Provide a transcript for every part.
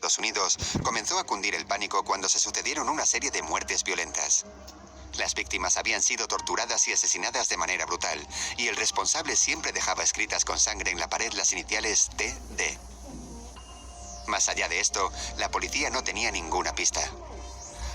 Estados Unidos, comenzó a cundir el pánico cuando se sucedieron una serie de muertes violentas. Las víctimas habían sido torturadas y asesinadas de manera brutal, y el responsable siempre dejaba escritas con sangre en la pared las iniciales TD. Más allá de esto, la policía no tenía ninguna pista.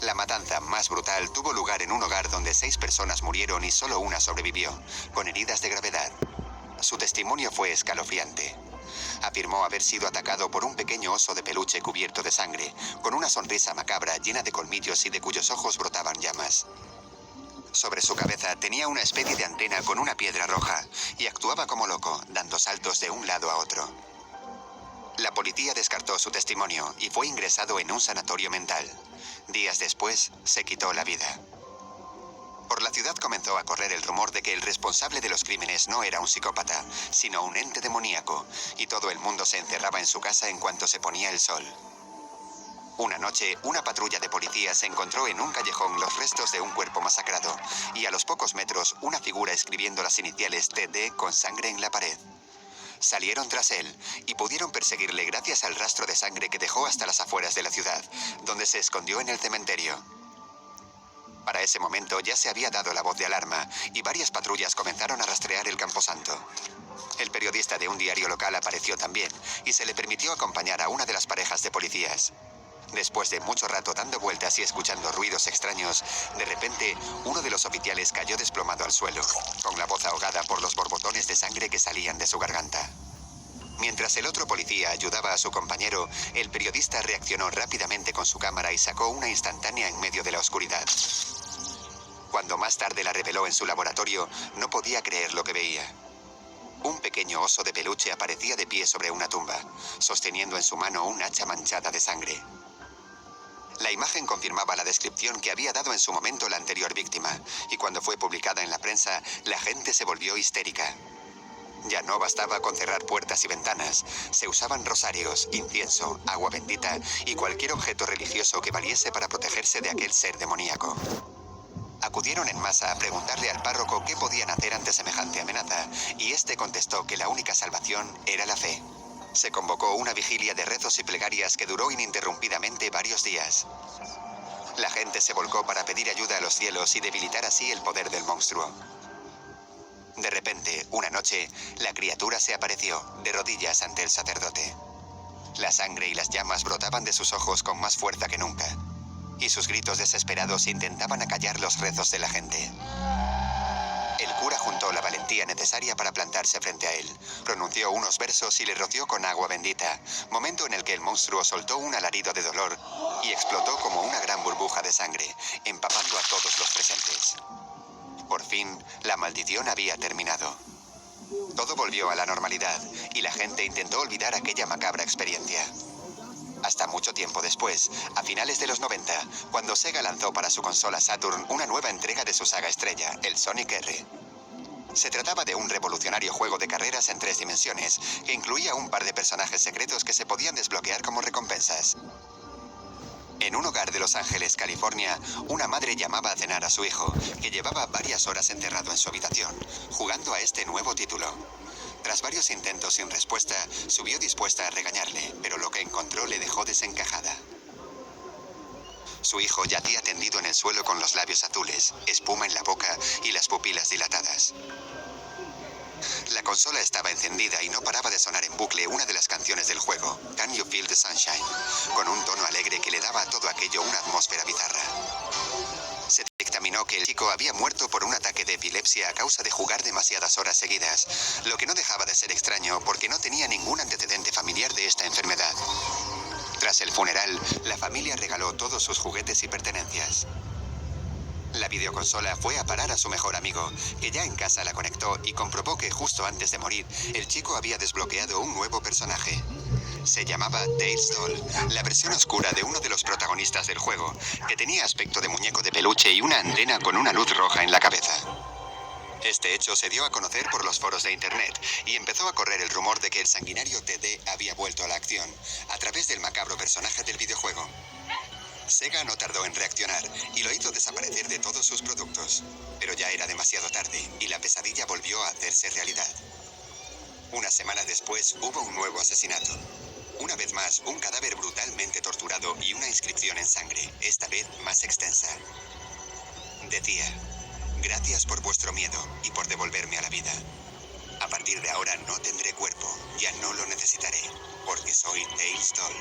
La matanza más brutal tuvo lugar en un hogar donde 6 personas murieron y solo una sobrevivió, con heridas de gravedad. Su testimonio fue escalofriante. Afirmó haber sido atacado por un pequeño oso de peluche cubierto de sangre, con una sonrisa macabra llena de colmillos y de cuyos ojos brotaban llamas. Sobre su cabeza tenía una especie de antena con una piedra roja y actuaba como loco, dando saltos de un lado a otro. La policía descartó su testimonio y fue ingresado en un sanatorio mental. Días después, se quitó la vida. Por la ciudad comenzó a correr el rumor de que el responsable de los crímenes no era un psicópata, sino un ente demoníaco, y todo el mundo se encerraba en su casa en cuanto se ponía el sol. Una noche, una patrulla de policías encontró en un callejón los restos de un cuerpo masacrado, y a los pocos metros, una figura escribiendo las iniciales TD con sangre en la pared. Salieron tras él y pudieron perseguirle gracias al rastro de sangre que dejó hasta las afueras de la ciudad, donde se escondió en el cementerio. Para ese momento ya se había dado la voz de alarma y varias patrullas comenzaron a rastrear el camposanto. El periodista de un diario local apareció también y se le permitió acompañar a una de las parejas de policías. Después de mucho rato dando vueltas y escuchando ruidos extraños, de repente uno de los oficiales cayó desplomado al suelo, con la voz ahogada por los borbotones de sangre que salían de su garganta. Mientras el otro policía ayudaba a su compañero, el periodista reaccionó rápidamente con su cámara y sacó una instantánea en medio de la oscuridad. Cuando más tarde la reveló en su laboratorio, no podía creer lo que veía. Un pequeño oso de peluche aparecía de pie sobre una tumba, sosteniendo en su mano un hacha manchada de sangre. La imagen confirmaba la descripción que había dado en su momento la anterior víctima, y cuando fue publicada en la prensa, la gente se volvió histérica. Ya no bastaba con cerrar puertas y ventanas, se usaban rosarios, incienso, agua bendita y cualquier objeto religioso que valiese para protegerse de aquel ser demoníaco. Acudieron en masa a preguntarle al párroco qué podían hacer ante semejante amenaza, y este contestó que la única salvación era la fe. Se convocó una vigilia de rezos y plegarias que duró ininterrumpidamente varios días. La gente se volcó para pedir ayuda a los cielos y debilitar así el poder del monstruo. De repente, una noche, la criatura se apareció, de rodillas ante el sacerdote. La sangre y las llamas brotaban de sus ojos con más fuerza que nunca, y sus gritos desesperados intentaban acallar los rezos de la gente. El cura juntó la valentía necesaria para plantarse frente a él, pronunció unos versos y le roció con agua bendita, momento en el que el monstruo soltó un alarido de dolor y explotó como una gran burbuja de sangre, empapando a todos los presentes. Por fin, la maldición había terminado. Todo volvió a la normalidad y la gente intentó olvidar aquella macabra experiencia. Hasta mucho tiempo después, a finales de los 90, cuando Sega lanzó para su consola Saturn una nueva entrega de su saga estrella, el Sonic R. Se trataba de un revolucionario juego de carreras en 3 dimensiones, que incluía un par de personajes secretos que se podían desbloquear como recompensas. En un hogar de Los Ángeles, California, una madre llamaba a cenar a su hijo, que llevaba varias horas encerrado en su habitación, jugando a este nuevo título. Tras varios intentos sin respuesta, subió dispuesta a regañarle, pero lo que encontró le dejó desencajada. Su hijo yacía tendido en el suelo con los labios azules, espuma en la boca y las pupilas dilatadas. La consola estaba encendida y no paraba de sonar en bucle una de las canciones del juego, Can You Feel the Sunshine, con un tono alegre que le daba a todo aquello una atmósfera bizarra. Se dictaminó que el chico había muerto por un ataque de epilepsia a causa de jugar demasiadas horas seguidas, lo que no dejaba de ser extraño porque no tenía ningún antecedente familiar de esta enfermedad. Tras el funeral, la familia regaló todos sus juguetes y pertenencias. La videoconsola fue a parar a su mejor amigo, que ya en casa la conectó y comprobó que justo antes de morir, el chico había desbloqueado un nuevo personaje. Se llamaba Tails Doll, la versión oscura de uno de los protagonistas del juego, que tenía aspecto de muñeco de peluche y una antena con una luz roja en la cabeza. Este hecho se dio a conocer por los foros de internet y empezó a correr el rumor de que el sanguinario TD había vuelto a la acción, a través del macabro personaje del videojuego. Sega no tardó en reaccionar y lo hizo desaparecer de todos sus productos, pero ya era demasiado tarde y la pesadilla volvió a hacerse realidad. Una semana después hubo un nuevo asesinato. Una vez más, un cadáver brutalmente inscripción en sangre, esta vez más extensa. Decía: gracias por vuestro miedo y por devolverme a la vida. A partir de ahora no tendré cuerpo, ya no lo necesitaré, porque soy Tails Doll.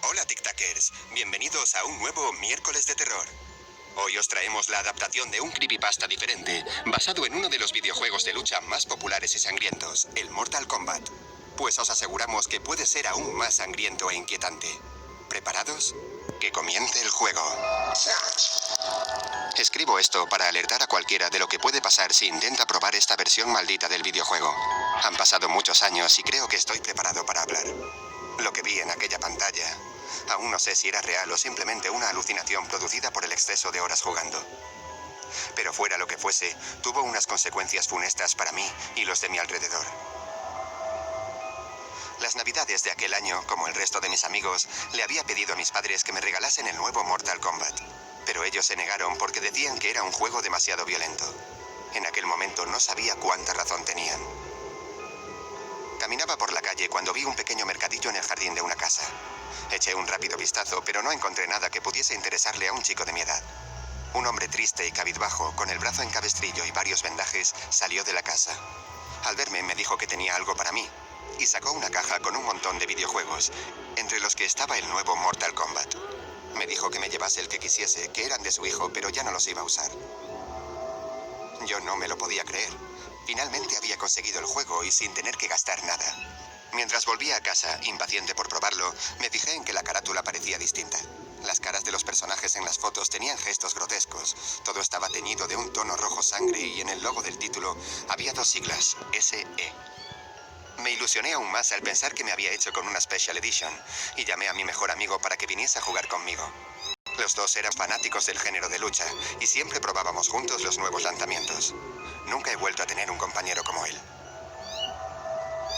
Hola Tic-Tackers, bienvenidos a un nuevo miércoles de terror. Hoy os traemos la adaptación de un creepypasta diferente, basado en uno de los videojuegos de lucha más populares y sangrientos, el Mortal Kombat. Pues os aseguramos que puede ser aún más sangriento e inquietante. ¿Preparados? Que comience el juego. Escribo esto para alertar a cualquiera de lo que puede pasar si intenta probar esta versión maldita del videojuego. Han pasado muchos años y creo que estoy preparado para hablar. Lo que vi en aquella pantalla, aún no sé si era real o simplemente una alucinación producida por el exceso de horas jugando. Pero fuera lo que fuese, tuvo unas consecuencias funestas para mí y los de mi alrededor. Las navidades de aquel año, como el resto de mis amigos, le había pedido a mis padres que me regalasen el nuevo Mortal Kombat. Pero ellos se negaron porque decían que era un juego demasiado violento. En aquel momento no sabía cuánta razón tenían. Caminaba por la calle cuando vi un pequeño mercadillo en el jardín de una casa. Eché un rápido vistazo, pero no encontré nada que pudiese interesarle a un chico de mi edad. Un hombre triste y cabizbajo, con el brazo en cabestrillo y varios vendajes, salió de la casa. Al verme me dijo que tenía algo para mí, y sacó una caja con un montón de videojuegos, entre los que estaba el nuevo Mortal Kombat. Me dijo que me llevase el que quisiese, que eran de su hijo, pero ya no los iba a usar. Yo no me lo podía creer. Finalmente había conseguido el juego y sin tener que gastar nada. Mientras volvía a casa, impaciente por probarlo, me fijé en que la carátula parecía distinta. Las caras de los personajes en las fotos tenían gestos grotescos. Todo estaba teñido de un tono rojo sangre y en el logo del título había dos siglas, SE. Me ilusioné aún más al pensar que me había hecho con una Special Edition y llamé a mi mejor amigo para que viniese a jugar conmigo. Los dos eran fanáticos del género de lucha y siempre probábamos juntos los nuevos lanzamientos. Nunca he vuelto a tener un compañero como él.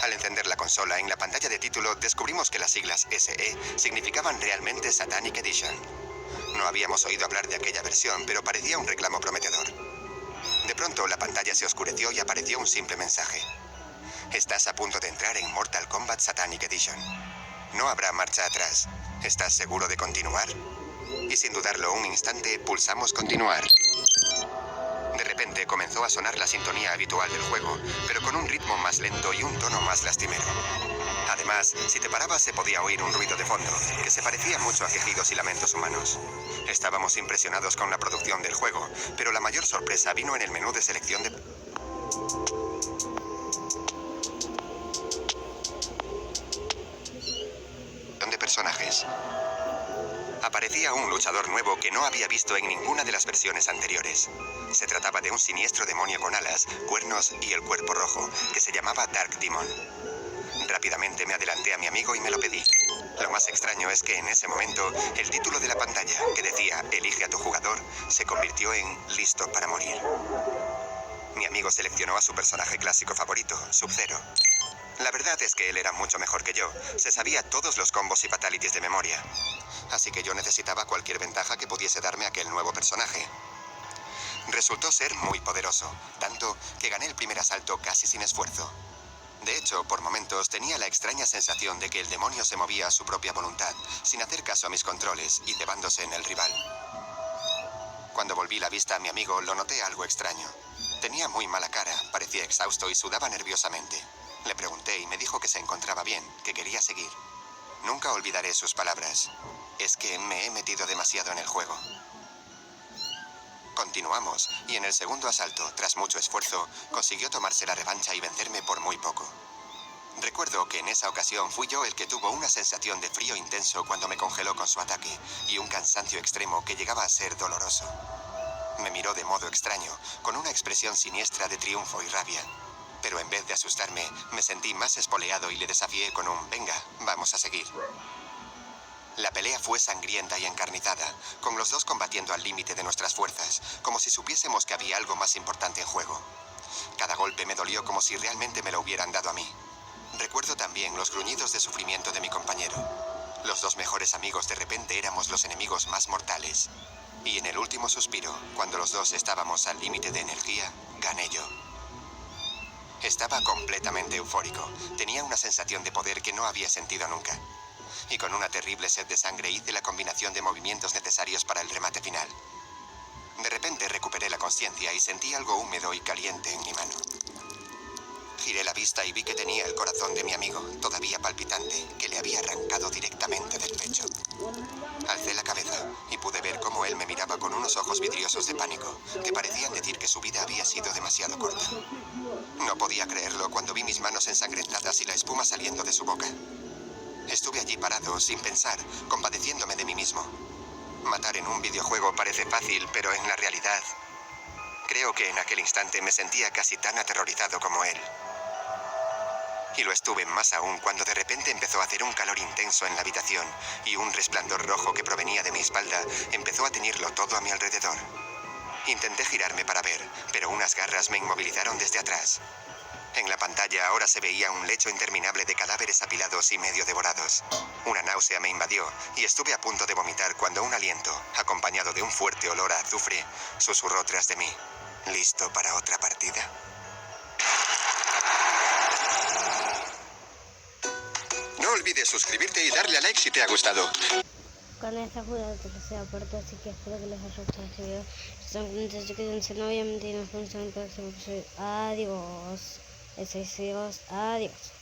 Al encender la consola, en la pantalla de título descubrimos que las siglas SE significaban realmente Satanic Edition. No habíamos oído hablar de aquella versión, pero parecía un reclamo prometedor. De pronto la pantalla se oscureció y apareció un simple mensaje. Estás a punto de entrar en Mortal Kombat Satanic Edition. No habrá marcha atrás. ¿Estás seguro de continuar? Y sin dudarlo un instante, pulsamos continuar. De repente comenzó a sonar la sintonía habitual del juego, pero con un ritmo más lento y un tono más lastimero. Además, si te parabas se podía oír un ruido de fondo, que se parecía mucho a quejidos y lamentos humanos. Estábamos impresionados con la producción del juego, pero la mayor sorpresa vino en el menú de selección de personajes. Aparecía un luchador nuevo que no había visto en ninguna de las versiones anteriores. Se trataba de un siniestro demonio con alas, cuernos y el cuerpo rojo, que se llamaba Dark Demon. Rápidamente me adelanté a mi amigo y me lo pedí. Lo más extraño es que en ese momento, el título de la pantalla, que decía «Elige a tu jugador», se convirtió en «Listo para morir». Mi amigo seleccionó a su personaje clásico favorito, Sub-Zero. La verdad es que él era mucho mejor que yo. Se sabía todos los combos y fatalities de memoria. Así que yo necesitaba cualquier ventaja que pudiese darme aquel nuevo personaje. Resultó ser muy poderoso, tanto que gané el primer asalto casi sin esfuerzo. De hecho, por momentos tenía la extraña sensación de que el demonio se movía a su propia voluntad, sin hacer caso a mis controles y cebándose en el rival. Cuando volví la vista a mi amigo, lo noté algo extraño. Tenía muy mala cara, parecía exhausto y sudaba nerviosamente. Le pregunté y me dijo que se encontraba bien, que quería seguir. Nunca olvidaré sus palabras. Es que me he metido demasiado en el juego. Continuamos, y en el segundo asalto, tras mucho esfuerzo, consiguió tomarse la revancha y vencerme por muy poco. Recuerdo que en esa ocasión fui yo el que tuvo una sensación de frío intenso cuando me congeló con su ataque, y un cansancio extremo que llegaba a ser doloroso. Me miró de modo extraño, con una expresión siniestra de triunfo y rabia. Pero en vez de asustarme, me sentí más espoleado y le desafié con un «venga, vamos a seguir». La pelea fue sangrienta y encarnizada, con los dos combatiendo al límite de nuestras fuerzas, como si supiésemos que había algo más importante en juego. Cada golpe me dolió como si realmente me lo hubieran dado a mí. Recuerdo también los gruñidos de sufrimiento de mi compañero. Los dos mejores amigos de repente éramos los enemigos más mortales. Y en el último suspiro, cuando los dos estábamos al límite de energía, gané yo. Estaba completamente eufórico. Tenía una sensación de poder que no había sentido nunca. Y con una terrible sed de sangre hice la combinación de movimientos necesarios para el remate final. De repente recuperé la consciencia y sentí algo húmedo y caliente en mi mano. Giré la vista y vi que tenía el corazón de mi amigo, todavía palpitante, que le había arrancado directamente del pecho. Alcé la cabeza y pude ver cómo él me miraba con unos ojos vidriosos de pánico, que parecían decir que su vida había sido demasiado corta. No podía creerlo cuando vi mis manos ensangrentadas y la espuma saliendo de su boca. Estuve allí parado, sin pensar, compadeciéndome de mí mismo. Matar en un videojuego parece fácil, pero en la realidad, creo que en aquel instante me sentía casi tan aterrorizado como él. Y lo estuve más aún cuando de repente empezó a hacer un calor intenso en la habitación y un resplandor rojo que provenía de mi espalda empezó a teñirlo todo a mi alrededor. Intenté girarme para ver, pero unas garras me inmovilizaron desde atrás. En la pantalla ahora se veía un lecho interminable de cadáveres apilados y medio devorados. Una náusea me invadió y estuve a punto de vomitar cuando un aliento, acompañado de un fuerte olor a azufre, susurró tras de mí. ¿Listo para otra partida? No olvides suscribirte y darle a like si te ha gustado. Con esta jugada te deseo parte, así que espero que les haya gustado este video. Si son clientes, quédense, no obviamente, y nos vemos en el próximo episodio. Adiós. Adiós.